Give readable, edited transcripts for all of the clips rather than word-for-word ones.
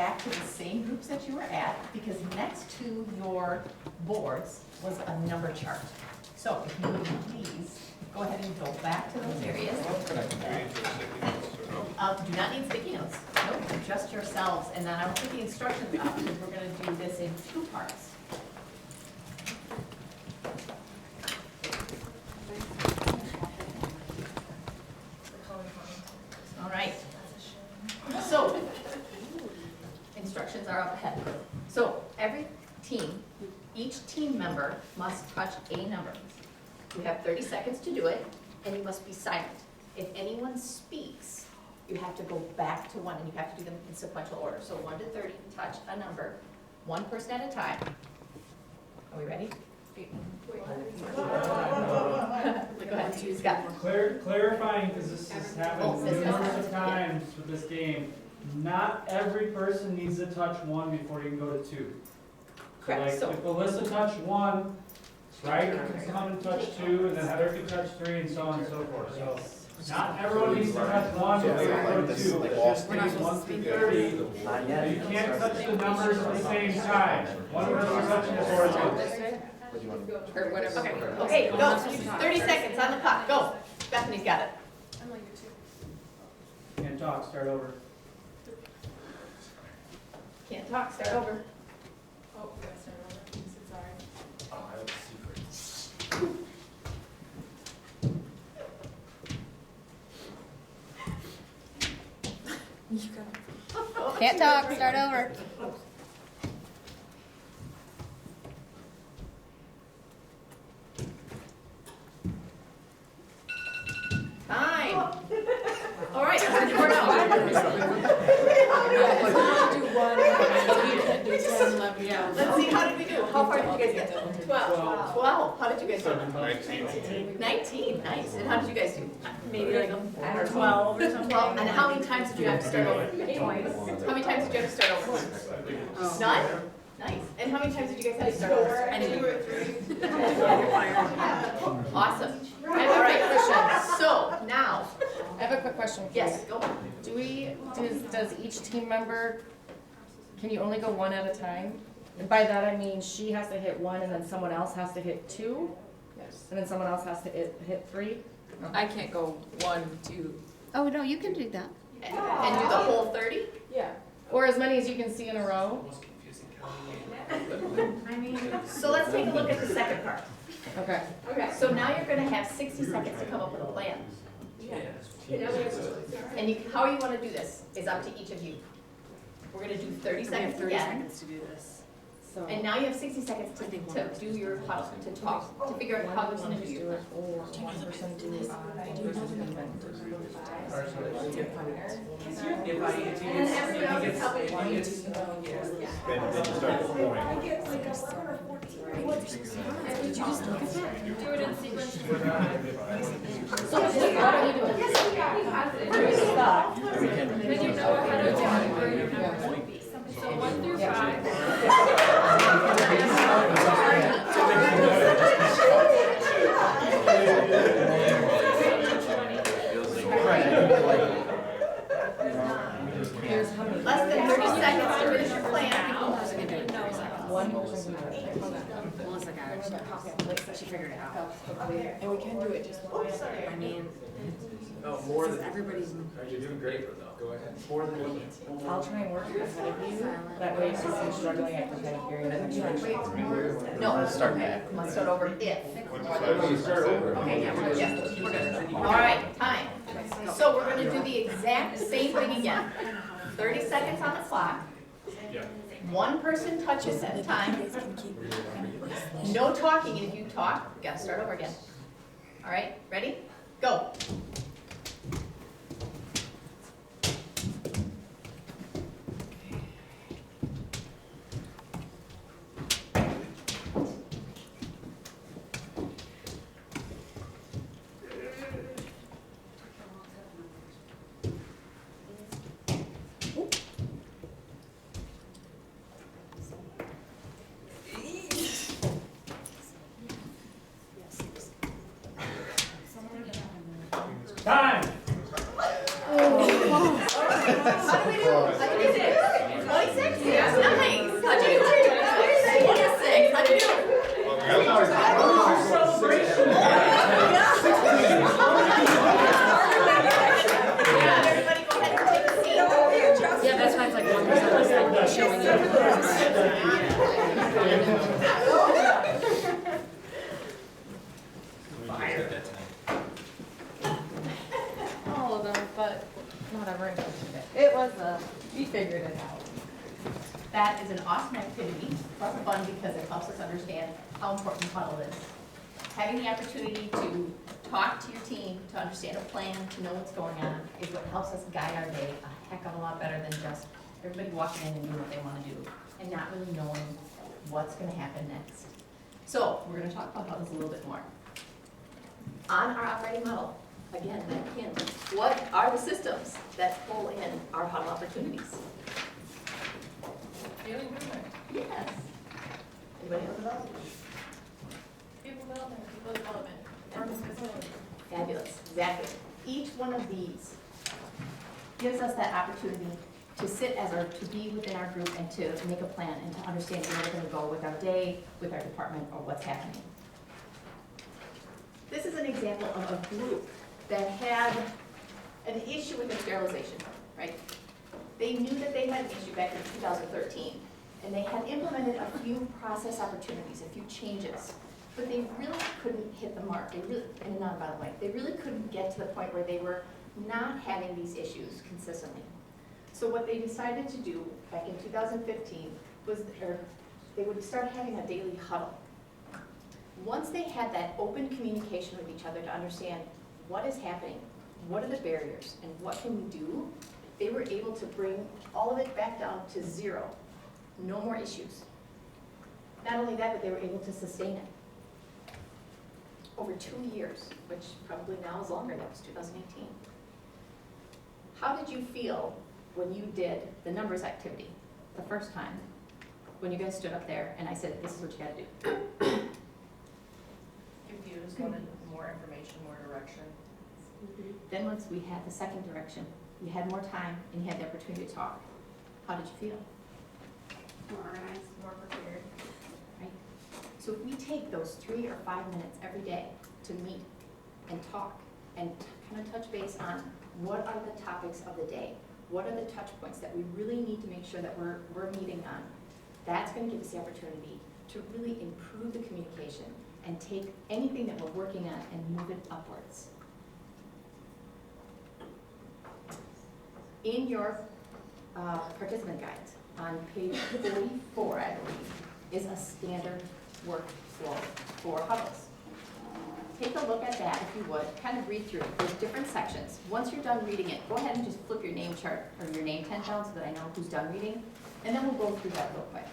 back to the same groups that you were at, because next to your boards was a number chart. So if you would please, go ahead and go back to those areas. Do not need sticky notes, nope, just yourselves, and then I will put the instructions up, because we're gonna do this in 2 parts. All right. So, instructions are up ahead. So, every team, each team member must touch a number. You have 30 seconds to do it, and you must be silent. If anyone speaks, you have to go back to 1, and you have to do them in sequential order. So 1 to 30, touch a number, 1 person at a time. Are we ready? Go ahead, Scott. Clarifying, because this has happened numerous of times with this game, not every person needs to touch 1 before you can go to 2. Correct. Like, So, if Alyssa touched 1, Ryder can come and touch 2, and then Heather can touch 3, and so on and so forth. So, not everyone needs to touch 1 before you go to 2. It's just maybe 1 through 30. But you can't touch the numbers at the same time. One person touching before it's on. Or whatever. okay, go. 30 seconds on the clock, go. Bethany's got it. Can't talk, start over. Can't talk, start over. Oh, we gotta start over. Sorry. I have a secret. Can't talk, start over. Time. All right, let's report out. Let's see, how did we do? How far did you guys get? 12. 12. How did you guys do? 19. 19, nice. And how did you guys do? Maybe like 12 or something. 12. And how many times did you have to start over? Twice. How many times did you have to start over? None? Nice. And how many times did you guys have to start over? Awesome. All right, so now, I have a quick question for you. yes, go. Does each team member, can you only go 1 at a time? And by that I mean she has to hit 1 and then someone else has to hit 2? Yes. And then someone else has to hit 3? I can't go 1, 2. Oh, no, you can do that. And do the whole 30? Yeah. Or as many as you can see in a row? So let's take a look at the second part. Okay. Okay. So now you're gonna have 60 seconds to come up with a plan. And how you wanna do this is up to each of you. We're gonna do 30 seconds again. to do this. So And now you have 60 seconds to do your huddle, to talk, to figure out how you wanna do your. or one person do one person even. And then everybody else is helping. Then you start the point. Did you just look at that? Do it in sequence. So why don't you do it? Where is that? Did you know ahead of time where you're Yeah. going? So 1 through 5. Here's how many. Less than 30 seconds to finish your plan. One person can do it. Melissa got it. She figured it out. And we can do it just once. I mean, No, more than. everybody's You're doing great, though. Go ahead. More than one. I'll try and work ahead of you. That way if I'm struggling, I can kind of hear you. No, let's start back. Let's start over if. Start over. Okay, yeah, we're good. All right, time. So we're gonna do the exact same thing again. 30 seconds on the clock. Yeah. 1 person touches at a time. No talking, and if you talk, we gotta start over again. All right, ready? Go. Time! How do we do? 26? Everybody go ahead and take a seat. Yeah, that's why it's like 1% less like showing you. All of them, but not everyone. It was we figured it out. That is an awesome activity. It's fun because it helps us understand how important Huddle is. Having the opportunity to talk to your team, to understand a plan, to know what's going on, is what helps us guide our day a heck of a lot better than just everybody walking in and doing what they want to do and not really knowing what's going to happen next. So we're going to talk about Huddles a little bit more. On our operating model, again, what are the systems that pull in our Huddle opportunities? Daily movement, Yes. Anybody else about it? people development, purpose facility. Fabulous, exactly. Each one of these gives us that opportunity to sit as our, to be within our group and to make a plan and to understand where we're gonna go with our day, with our department, or what's happening. This is an example of a group that had an issue with their sterilization, right? They knew that they had an issue back in 2013, and they had implemented a few process opportunities, a few changes, but they really couldn't hit the mark. They really, and not by the way, they really couldn't get to the point where they were not having these issues consistently. So what they decided to do back in 2015 was, they would start having a daily huddle. Once they had that open communication with each other to understand what is happening, what are the barriers, and what can we do, they were able to bring all of it back down to zero. No more issues. Not only that, but they were able to sustain it over 2 years, which probably now is longer, that was 2018. How did you feel when you did the numbers activity the first time? When you guys stood up there and I said, this is what you gotta do. Confused, wanted more information, more direction. Then once we had the second direction, you had more time and you had the opportunity to talk. How did you feel? More organized. More prepared. Right? So if we take those 3 or 5 minutes every day to meet and talk and kind of touch base on what are the topics of the day, what are the touch points that we really need to make sure that we're meeting on, that's going to give us the opportunity to really improve the communication and take anything that we're working on and move it upwards. In your participant guide, on page 44, I believe, is a standard workflow for Huddles. Take a look at that if you would, kind of read through it. There's different sections. Once you're done reading it, go ahead and just flip your name chart or your name tag down so that I know who's done reading, and then we'll go through that real quick.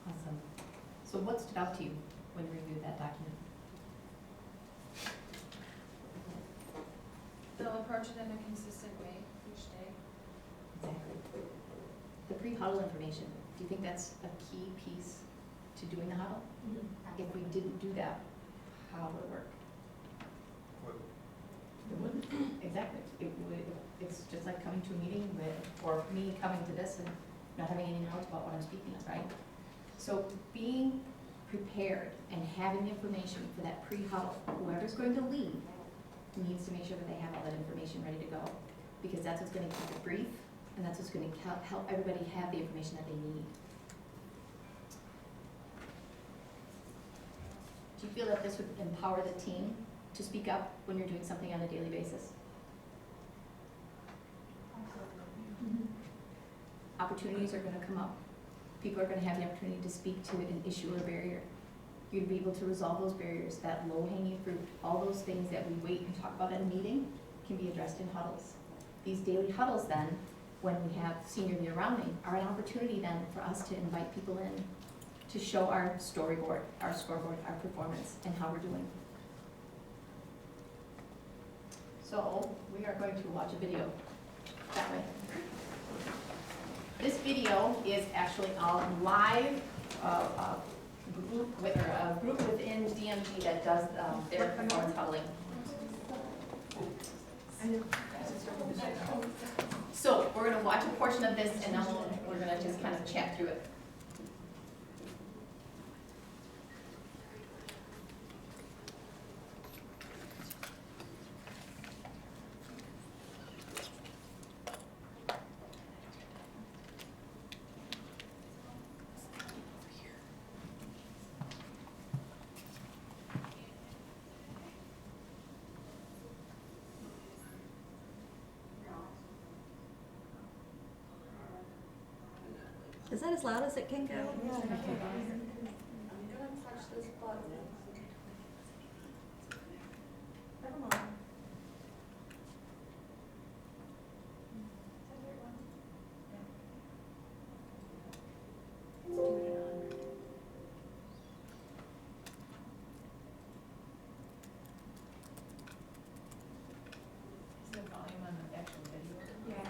Awesome. So what stood out to you when you reviewed that document? still approach it in a consistent way each day. Exactly. The pre-huddle information, do you think that's a key piece to doing the huddle? If we didn't do that, how would it work? It wouldn't. Exactly. It would, it's just like coming to a meeting with, or me coming to this and not having any knowledge about what I'm speaking of, right? So being prepared and having the information for that pre-huddle, whoever's going to lead needs to make sure that they have all that information ready to go. Because that's what's gonna keep it brief, and that's what's gonna help everybody have the information that they need. Do you feel that this would empower the team to speak up when you're doing something on a daily basis? Opportunities are gonna come up. People are gonna have the opportunity to speak to an issue or barrier. You'd be able to resolve those barriers, that low-hanging fruit, all those things that we wait and talk about at a meeting can be addressed in huddles. These daily huddles then, when we have senior leader rounding, are an opportunity then for us to invite people in to show our storyboard, our scoreboard, our performance, and how we're doing. So we are going to watch a video that way. This video is actually a live group within DMG that does their performance huddling. So we're gonna watch a portion of this and then we're gonna just kind of chat through it. Is that as loud as it can go? Never mind. Is there volume on the actual video? Yeah.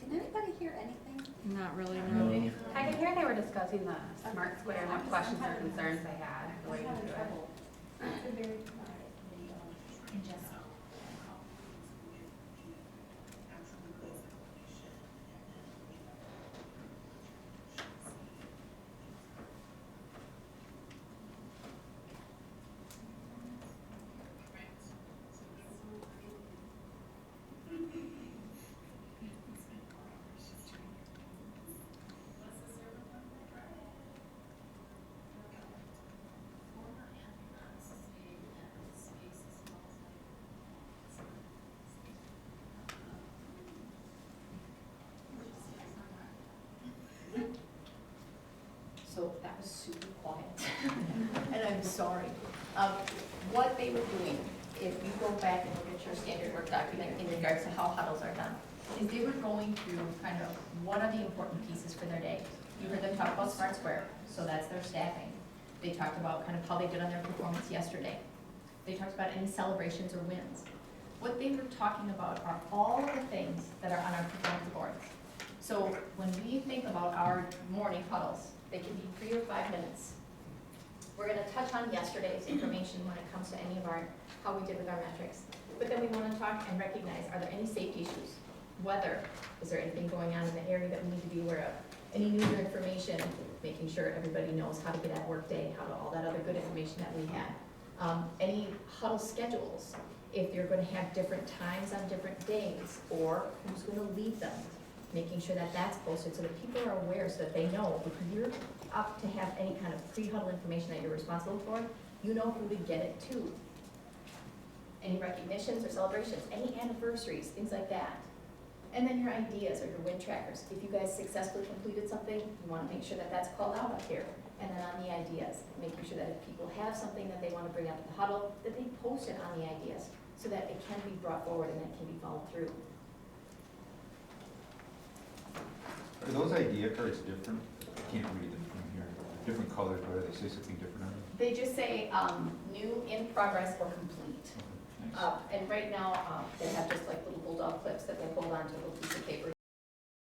Can anybody hear anything? Not really, no. I could hear they were discussing the smart square and what questions or concerns they had relating to it. It's a very quiet In general. was super quiet, and I'm sorry. What they were doing, if you go back and look at your standard work document in regards to how huddles are done, is they were going through kind of what are the important pieces for their day. You heard them talk about Smart Square, so that's their staffing. They talked about kind of how they did on their performance yesterday. They talked about any celebrations or wins. What they were talking about are all of the things that are on our performance boards. So when we think about our morning huddles, they can be 3 or 5 minutes. We're gonna touch on yesterday's information when it comes to any of our, how we did with our metrics. But then we wanna talk and recognize, are there any safety issues? Weather, is there anything going on in the area that we need to be aware of? Any news or information, making sure everybody knows how to get at work day, how to, all that other good information that we had. Any huddle schedules, if you're gonna have different times on different days, or who's gonna lead them, making sure that that's posted so that people are aware, so that they know if you're up to have any kind of pre-huddle information that you're responsible for, you know who to get it to. Any recognitions or celebrations, any anniversaries, things like that. And then your ideas or your win trackers. If you guys successfully completed something, you wanna make sure that that's called out up here. And then on the ideas, making sure that if people have something that they wanna bring up to the huddle, that they post it on the ideas, so that it can be brought forward and that can be followed through. Are those idea cards different? I can't read them from here. Different colors, but they say something different on them? They just say, new, in progress, or complete. Okay, nice. And right now, they have just like little bulldog clips that they